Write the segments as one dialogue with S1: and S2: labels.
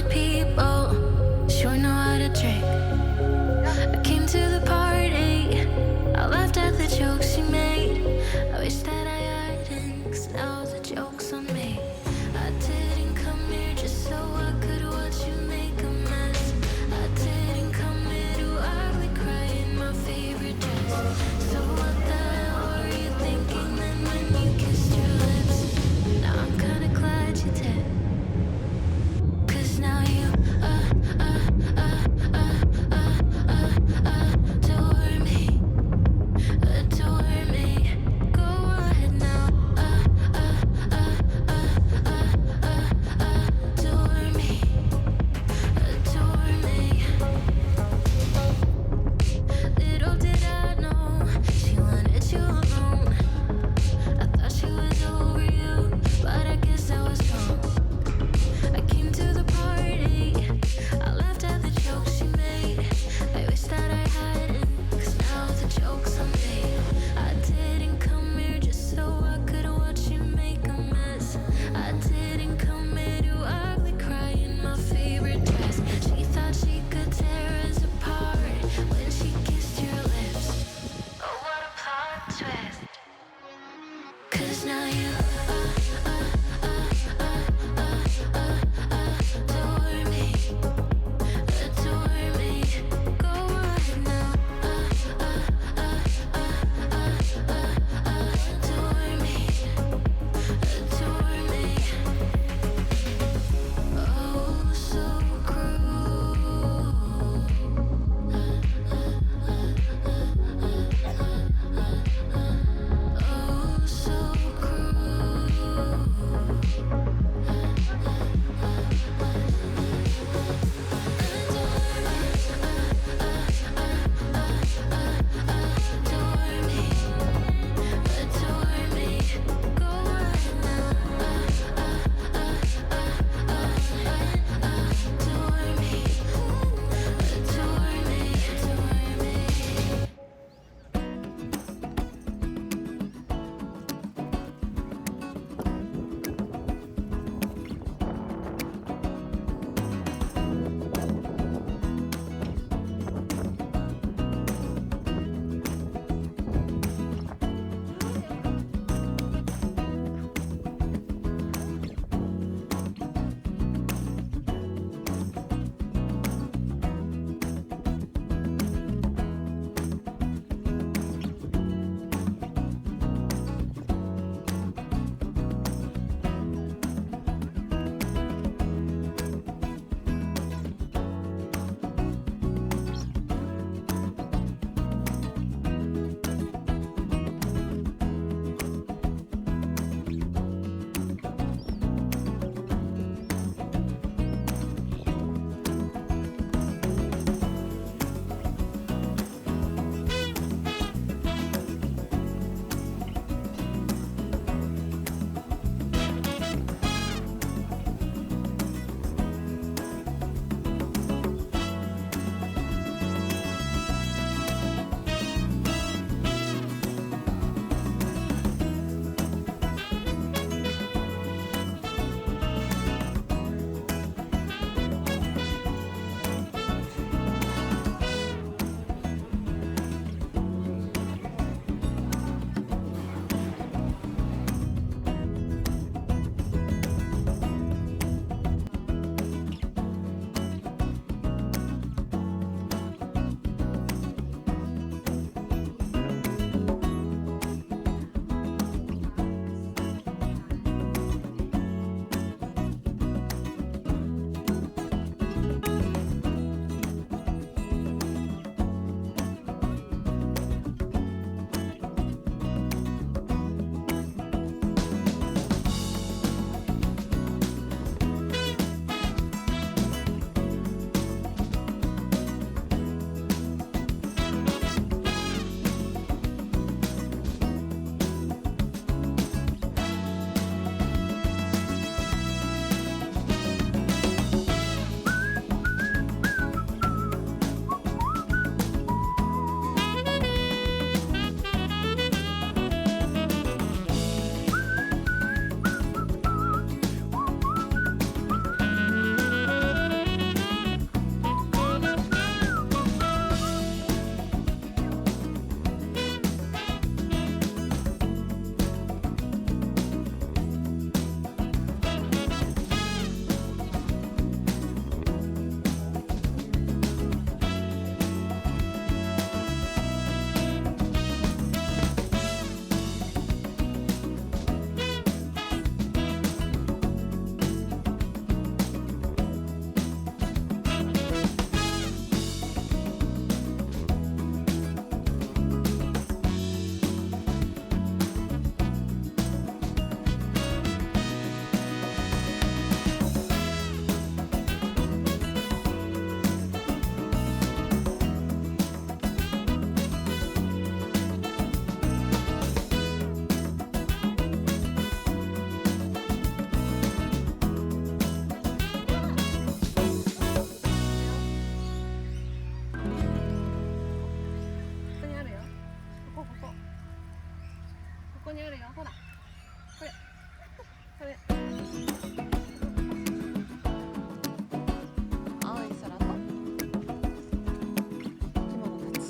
S1: people sure know how to drink. I came to the party, I laughed at the jokes she made. I wish that I hadn't, 'cause now the joke's on me. I didn't come here just so I could watch you make a mess. I didn't come here to ugly cry in my favorite dress. So what the hell were you thinking then when you kissed your lips? Now I'm kinda glad you did, 'cause now you
S2: こにあるよ、ほらこれこれ。青い空と着物たち。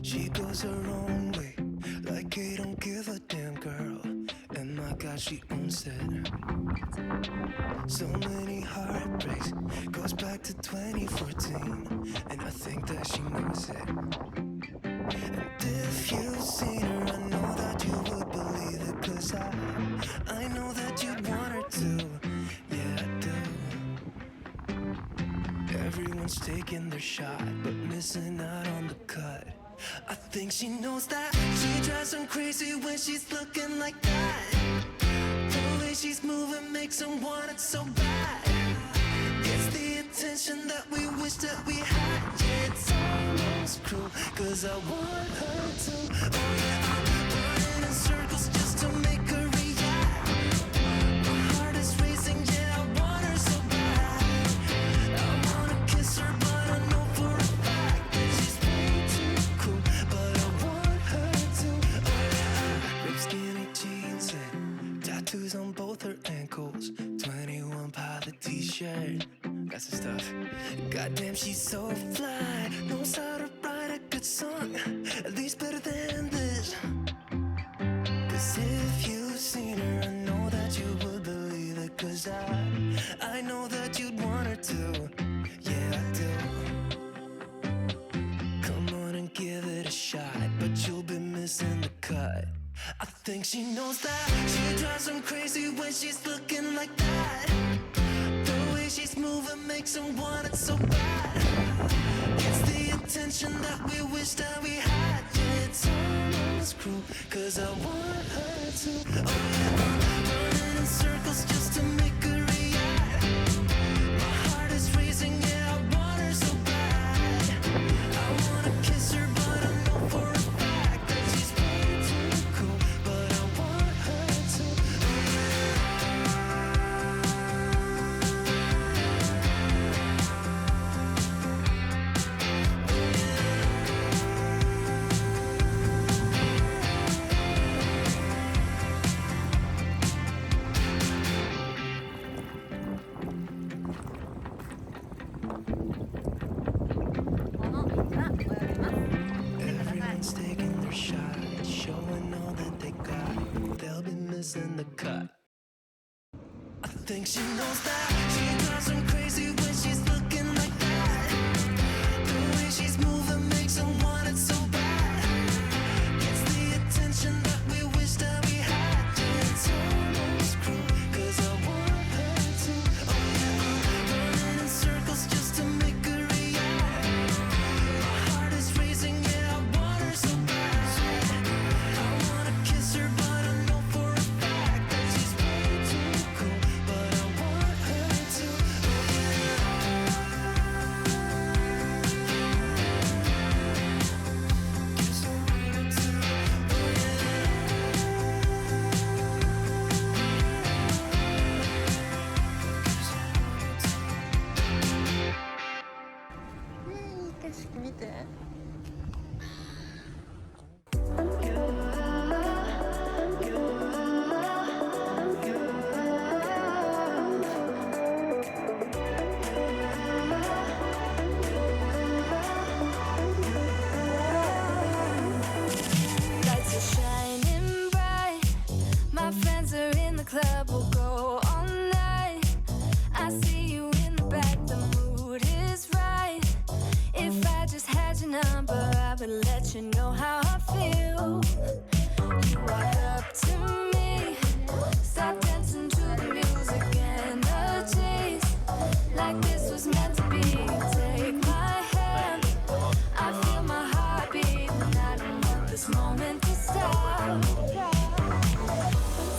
S3: She goes her own way, like I don't give a damn girl. And my God, she owns it. So many heartbreaks, goes back to 2014. And I think that she knows it. And if you've seen her, I know that you would believe it. Cause I know that you'd want her to. Yeah, I do. Everyone's taking their shot, but missing out on the cut. I think she knows that. She drives them crazy when she's looking like that. The way she's moving makes them want it so bad. It's the attention that we wish that we had. Yeah, it's almost cruel, cause I want her to. Oh yeah, I'm running in circles just to make her react. My heart is racing, yeah, I want her so bad. I wanna kiss her, but I know for a fact that she's way too cool. But I want her to. Oh yeah, ripped skinny jeans and tattoos on both her ankles. 21 Pilot t-shirt, that's the stuff. Goddamn, she's so fly. Knows how to write a good song, at least better than this. Cause if you've seen her, I know that you would believe it. Cause I know that you'd want her to. Yeah, I do. Come on and give it a shot, but you'll be missing the think she knows that. She drives him crazy when she's looking like that. The way she's moving makes him want it so bad. It's the attention that we wish that we had. Yeah, it's almost cruel, cause I want her to. Oh yeah, I'm running in circles just to make her react. My heart is racing, yeah, I want her so bad. I wanna kiss her, but I know for a fact that she's way too cool. But I want her to. Everyone's taking their shot, showing all that they got. They'll be missing the cut. I think she knows that. She drives him crazy when she's looking like that. The way she's moving makes him want it so bad. Gets the attention that we wish that we had. Yeah, it's almost cruel, cause I want her to. Oh yeah, I'm running in circles just to make her react. My heart is racing, yeah, I want her so bad. I wanna kiss her, but I know for a fact that she's way too cool. But I want her to. Oh yeah. Kiss her right up to. Oh yeah.
S2: いい景色見て。
S1: Lights are shining bright. My friends are in the club, we'll go all night. I see you in the back, the mood is right. If I just had your number, I would let you know how I feel. You walk up to me, start dancing to the music and the chase. Like this was meant to be. Take my hand, I feel my heart beat, and I don't want this moment to stop.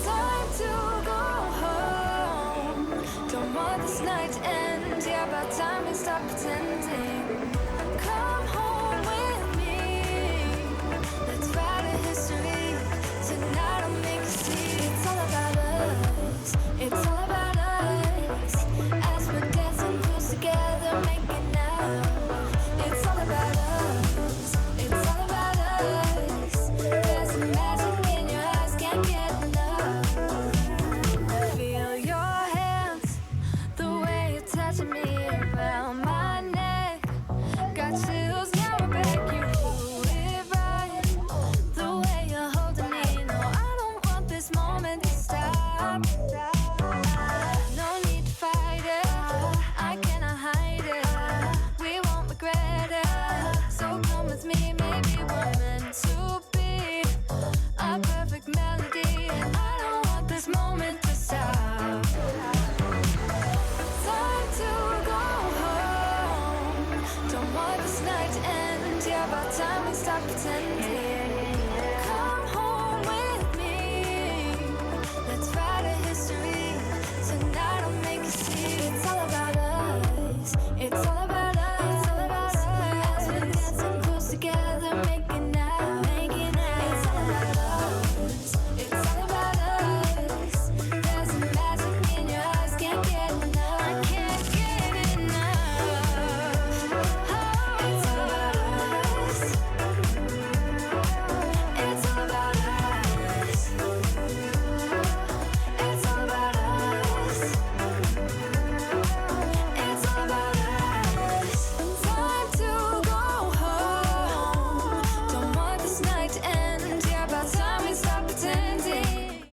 S1: Time to go home. Don't want this night to end. Yeah, about time we stop pretending. Come home with me. Let's write a history. Tonight I'll make you see. It's all about us. It's all about us. As we're dancing close together, making love. It's all about us. It's all about us. There's a magic in your eyes, can't get enough. Feel your hands, the way you're touching me around my neck. Got chills now, we're back, you do it right. The way you're holding me, no, I don't want this moment to stop. No need to fight it, I cannot hide it. We won't regret it, so come with me, maybe we're meant to be. A perfect melody, and I don't want this moment to stop. Time to go home. Don't want this night to end. Yeah, about time we stop pretending.